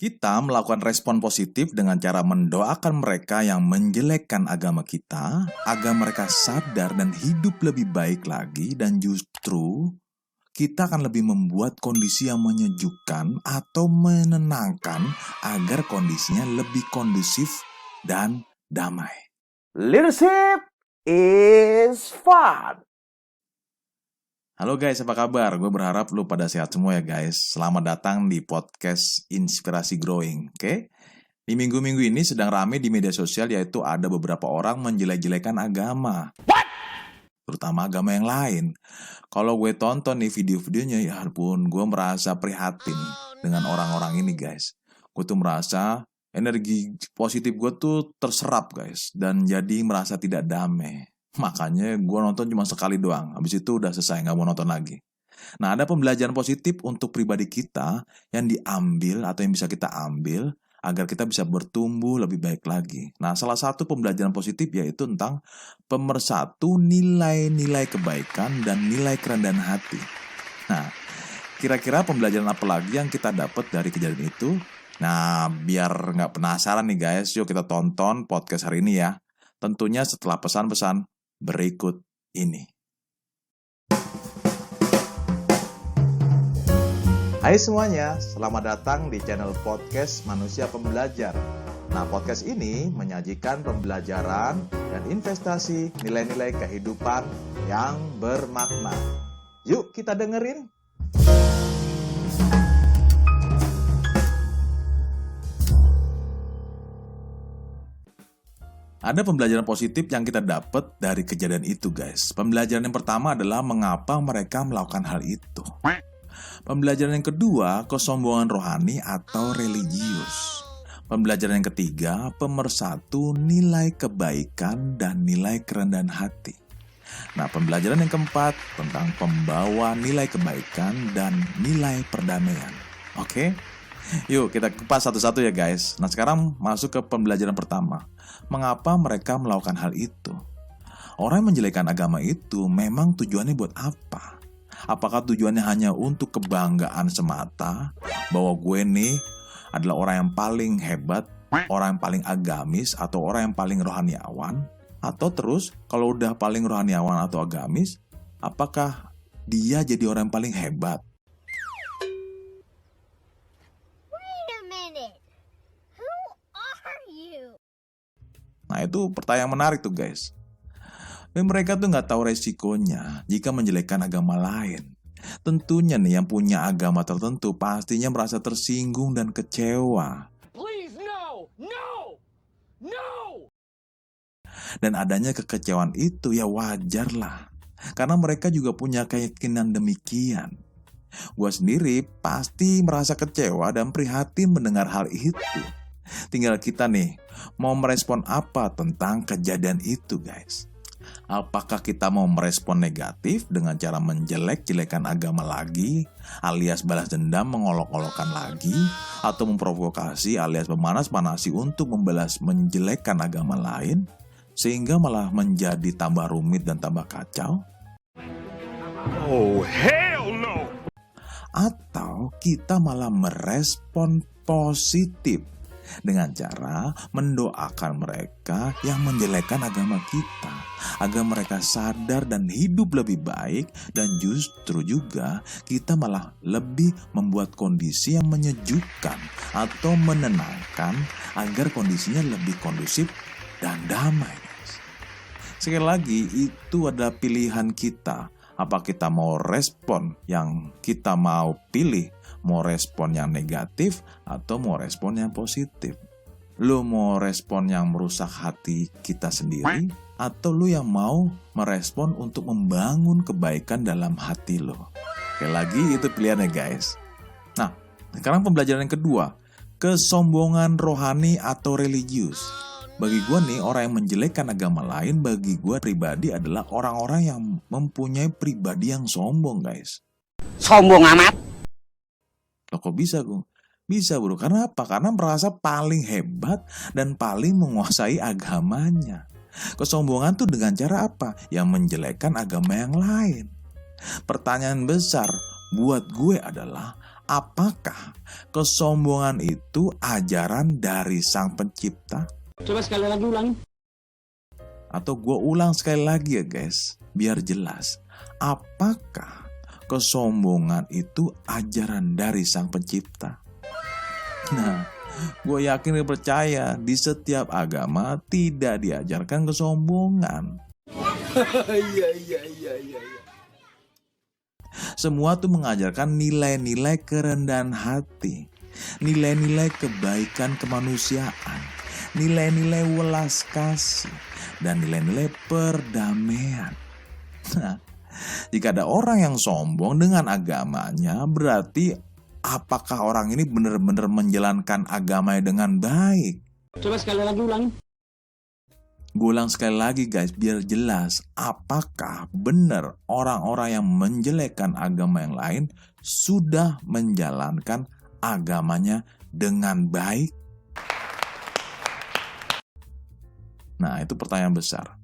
Kita melakukan respon positif dengan cara mendoakan mereka yang menjelekkan agama kita, agar mereka sadar dan hidup lebih baik lagi, dan justru kita akan lebih membuat kondisi yang menyejukkan atau menenangkan agar kondisinya lebih kondusif dan damai. Leadership is fun. Halo guys, apa kabar? Gue berharap lu pada sehat semua ya guys. Selamat datang di podcast Inspirasi Growing, oke? Di minggu-minggu ini sedang rame di media sosial, yaitu ada beberapa orang menjelek-jelekan agama. Terutama agama yang lain. Kalau gue tonton nih video-videonya, ya ampun, gue merasa prihatin dengan orang-orang ini guys. Gue tuh merasa energi positif gue tuh terserap guys, dan jadi merasa tidak damai. Makanya gue nonton cuma sekali doang, habis itu udah selesai, gak mau nonton lagi. Nah, ada pembelajaran positif untuk pribadi kita yang diambil atau yang bisa kita ambil agar kita bisa bertumbuh lebih baik lagi. Nah, salah satu pembelajaran positif yaitu tentang pemersatu nilai-nilai kebaikan dan nilai kerendahan hati. Nah, kira-kira pembelajaran apa lagi yang kita dapat dari kejadian itu? Nah, biar nggak penasaran nih guys, yuk kita tonton podcast hari ini ya. Tentunya setelah pesan-pesan berikut ini. Hai semuanya, selamat datang di channel podcast Manusia Pembelajar. Nah, podcast ini menyajikan pembelajaran dan investasi nilai-nilai kehidupan yang bermakna. Yuk kita dengerin. Ada pembelajaran positif yang kita dapat dari kejadian itu guys. Pembelajaran yang pertama adalah mengapa mereka melakukan hal itu. Pembelajaran yang kedua, kesombongan rohani atau religius. Pembelajaran yang ketiga, pemersatu nilai kebaikan dan nilai kerendahan hati. Nah, pembelajaran yang keempat tentang pembawa nilai kebaikan dan nilai perdamaian. Oke? Yuk kita kupas satu-satu ya guys. Nah, sekarang masuk ke pembelajaran pertama. Mengapa mereka melakukan hal itu? Orang yang menjelekkan agama itu memang tujuannya buat apa? Apakah tujuannya hanya untuk kebanggaan semata, bahwa gue nih adalah orang yang paling hebat, orang yang paling agamis, atau orang yang paling rohaniawan? Atau terus kalau udah paling rohaniawan atau agamis, apakah dia jadi orang yang paling hebat? Nah, itu pertanyaan menarik tuh guys. Dan mereka tuh nggak tahu resikonya jika menjelekkan agama lain. Tentunya nih yang punya agama tertentu pastinya merasa tersinggung dan kecewa. Please, no. Dan adanya kekecewaan itu ya wajar lah. Karena mereka juga punya keyakinan demikian. Gua sendiri pasti merasa kecewa dan prihatin mendengar hal itu. Tinggal kita nih, mau merespon apa tentang kejadian itu guys? Apakah kita mau merespon negatif dengan cara menjelek-jelekan agama lagi, alias balas dendam mengolok-olokkan lagi, atau memprovokasi alias memanas-manasi untuk membalas menjelekkan agama lain, sehingga malah menjadi tambah rumit dan tambah kacau? Oh, hell no. Atau kita malah merespon positif dengan cara mendoakan mereka yang menjelekkan agama kita, agar mereka sadar dan hidup lebih baik, dan justru juga kita malah lebih membuat kondisi yang menyejukkan atau menenangkan agar kondisinya lebih kondusif dan damai. Sekali lagi, itu adalah pilihan kita. Apa kita mau respon yang kita mau pilih? Mau respon yang negatif atau mau respon yang positif? Lu mau respon yang merusak hati kita sendiri, atau lu yang mau merespon untuk membangun kebaikan dalam hati lo? Sekali lagi, itu pilihannya guys. Nah, sekarang pembelajaran yang kedua, kesombongan rohani atau religius. Bagi gue nih, orang yang menjelekkan agama lain, bagi gue pribadi adalah orang-orang yang mempunyai pribadi yang sombong guys. Sombong amat. Loh, kok bisa gue? Bisa bro, karena apa? Karena merasa paling hebat dan paling menguasai agamanya. Kesombongan tuh dengan cara apa? Yang menjelekkan agama yang lain. Pertanyaan besar buat gue adalah, Apakah kesombongan itu ajaran dari Sang Pencipta? Coba sekali lagi ulangi. Atau gue ulang sekali lagi ya guys, biar jelas. Apakah kesombongan itu ajaran dari Sang Pencipta? Nah, gue yakin dan percaya di setiap agama tidak diajarkan kesombongan. Semua tuh mengajarkan nilai-nilai kerendahan hati, nilai-nilai kebaikan kemanusiaan, nilai-nilai welas kasih, dan nilai-nilai perdamaian. Nah, jika ada orang yang sombong dengan agamanya, berarti apakah orang ini benar-benar menjalankan agamanya dengan baik? Coba sekali lagi ulangi. Gue ulang sekali lagi guys, biar jelas. Apakah benar orang-orang yang menjelekkan agama yang lain sudah menjalankan agamanya dengan baik? Nah, itu pertanyaan besar.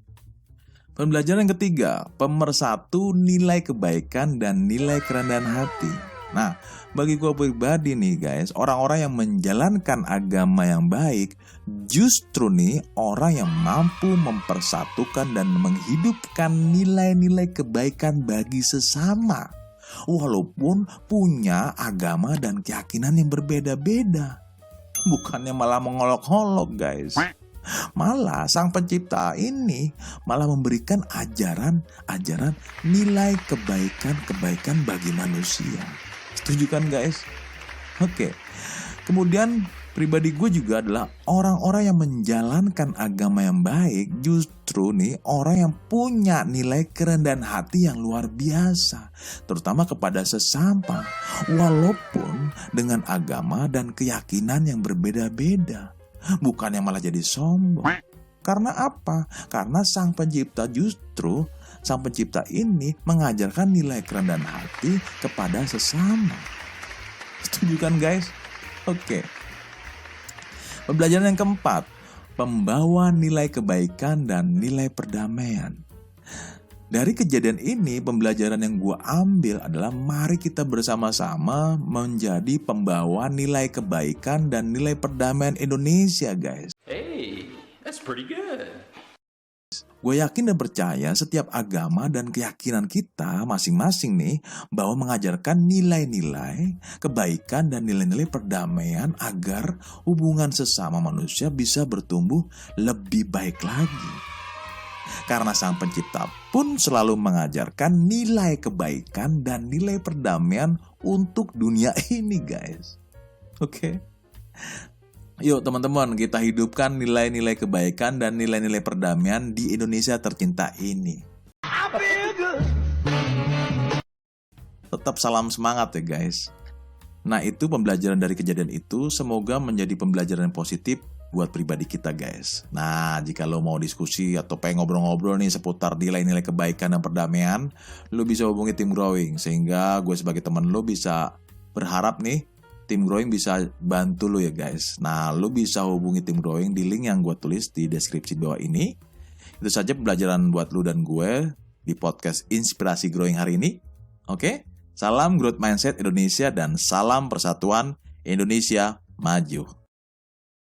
Pembelajaran yang ketiga, pemersatu nilai kebaikan dan nilai kerendahan hati. Nah, bagi gue pribadi nih guys, orang-orang yang menjalankan agama yang baik justru nih orang yang mampu mempersatukan dan menghidupkan nilai-nilai kebaikan bagi sesama, walaupun punya agama dan keyakinan yang berbeda-beda. Bukannya malah mengolok-olok guys. Malah Sang Pencipta ini malah memberikan ajaran nilai kebaikan bagi manusia. Setuju kan guys? Oke. Kemudian pribadi gue juga adalah orang-orang yang menjalankan agama yang baik justru nih orang yang punya nilai kerendahan hati yang luar biasa, terutama kepada sesama, walaupun dengan agama dan keyakinan yang berbeda-beda. Bukan yang malah jadi sombong. Karena apa? Karena Sang Pencipta ini mengajarkan nilai kerendahan hati kepada sesama. Setuju kan guys? Oke. Pembelajaran yang keempat, pembawa nilai kebaikan dan nilai perdamaian. Dari kejadian ini, pembelajaran yang gue ambil adalah mari kita bersama-sama menjadi pembawa nilai kebaikan dan nilai perdamaian Indonesia, guys. Hey, that's pretty good. Gue yakin dan percaya setiap agama dan keyakinan kita masing-masing nih bahwa mengajarkan nilai-nilai kebaikan dan nilai-nilai perdamaian agar hubungan sesama manusia bisa bertumbuh lebih baik lagi. Karena Sang Pencipta pun selalu mengajarkan nilai kebaikan dan nilai perdamaian untuk dunia ini guys. Oke. Yuk teman-teman, kita hidupkan nilai-nilai kebaikan dan nilai-nilai perdamaian di Indonesia tercinta ini. Tetap salam semangat ya guys. Nah, itu pembelajaran dari kejadian itu. Semoga menjadi pembelajaran yang positif buat pribadi kita guys. Nah, jika lo mau diskusi atau pengen ngobrol-ngobrol nih seputar nilai-nilai kebaikan dan perdamaian, lo bisa hubungi tim Growing. Sehingga gue sebagai teman lo bisa berharap nih tim Growing bisa bantu lo ya guys. Nah, lo bisa hubungi tim Growing di link yang gue tulis di deskripsi bawah ini. Itu saja pembelajaran buat lo dan gue di podcast Inspirasi Growing hari ini. Oke? Salam Growth Mindset Indonesia dan salam persatuan Indonesia maju.